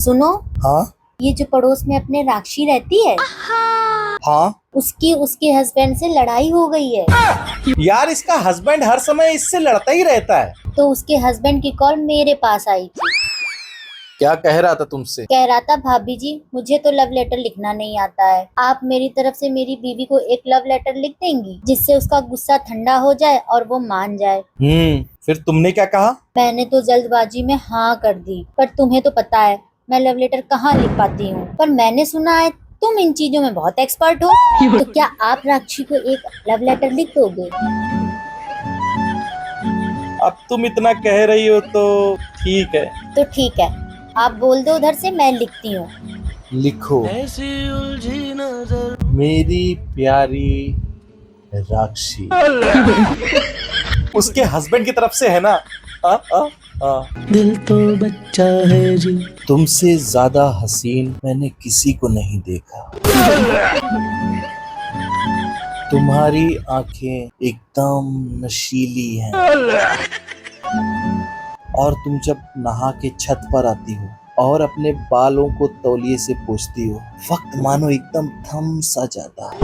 सुनो। हाँ ये जो पड़ोस में अपने राक्षी रहती है, हाँ उसकी उसके हस्बैंड से लड़ाई हो गई है। यार, इसका हस्बैंड हर समय इससे लड़ता ही रहता है। तो उसके हस्बैंड की कॉल मेरे पास आई थी। क्या कह रहा था तुमसे? कह रहा था, भाभी जी मुझे तो लव लेटर लिखना नहीं आता है, आप मेरी तरफ से मेरी बीवी को एक लव लेटर लिख देंगी जिससे उसका गुस्सा ठंडा हो जाए और वो मान जाए। फिर तुमने क्या कहा? मैंने तो जल्दबाजी में हाँ कर दी, पर तुम्हें तो पता है मैं लव लेटर कहाँ लिख पाती हूँ। पर मैंने सुना है तुम इन चीजों में बहुत एक्सपर्ट हो, तो क्या आप राक्षी को एक लव लेटर लिख दोगे? अब तुम इतना कह रही हो तो ठीक है। तो ठीक है, आप बोल दो उधर से, मैं लिखती हूँ। लिखो। ऐसी उलझी नजर मेरी प्यारी राक्षी। उसके हस्बैंड की तरफ से है ना? आ, आ, आ। दिल तो बच्चा है जी। तुमसे ज्यादा हसीन मैंने किसी को नहीं देखा। तुम्हारी आंखें एकदम नशीली हैं और तुम जब नहा के छत पर आती हो और अपने बालों को तौलिए से पोंछती हो, वक्त मानो एकदम थम सा जाता है।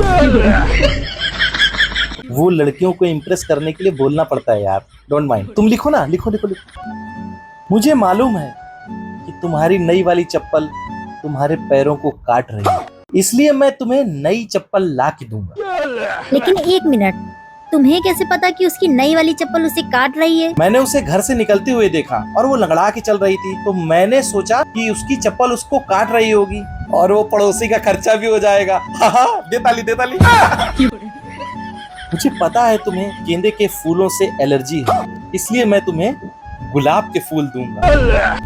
वो लड़कियों को इम्प्रेस करने के लिए बोलना पड़ता है यार। डोंट माइंड, तुम लिखो ना, लिखो लिखो लिखो। मुझे मालूम है कि तुम्हारी नई वाली चप्पल तुम्हारे पैरों को काट रही है, इसलिए मैं तुम्हें नई चप्पल ला के दूंगा। लेकिन एक मिनट, तुम्हें कैसे पता कि उसकी नई वाली चप्पल उसे काट रही है? मैंने उसे घर से निकलते हुए देखा और वो लंगड़ा के चल रही थी, तो मैंने सोचा कि उसकी चप्पल उसको काट रही होगी और वो पड़ोसी का खर्चा भी हो जाएगा। दे ताली दे ताली। मुझे पता है तुम्हें गेंदे के फूलों से एलर्जी है, इसलिए मैं तुम्हें गुलाब के फूल दूंगा।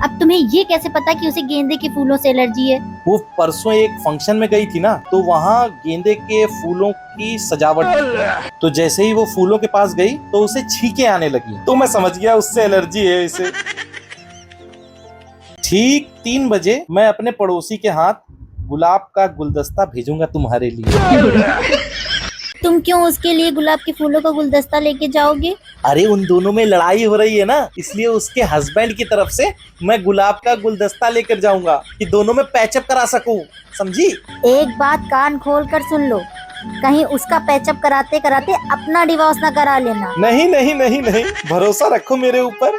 अब तुम्हें ये कैसे पता कि उसे गेंदे के फूलों से एलर्जी है? वो परसों एक फंक्शन में गई थी ना, तो वहाँ गेंदे के फूलों की सजावट थी। तो जैसे ही वो फूलों के पास गई तो उसे छींके आने लगी, तो मैं समझ गया उससे एलर्जी है इसे। ठीक 3 बजे मैं अपने पड़ोसी के हाथ गुलाब का गुलदस्ता भेजूंगा तुम्हारे लिए। तुम क्यों उसके लिए गुलाब के फूलों का गुलदस्ता लेके जाओगे? अरे उन दोनों में लड़ाई हो रही है ना, इसलिए उसके हस्बैंड की तरफ से मैं गुलाब का गुलदस्ता लेकर जाऊंगा कि दोनों में पैचअप करा सकूं, समझी? एक बात कान खोल कर सुन लो, कहीं उसका पैचअप कराते कराते अपना डिवोर्स ना करा लेना। नहीं नहीं नहीं नहीं, भरोसा रखो मेरे ऊपर।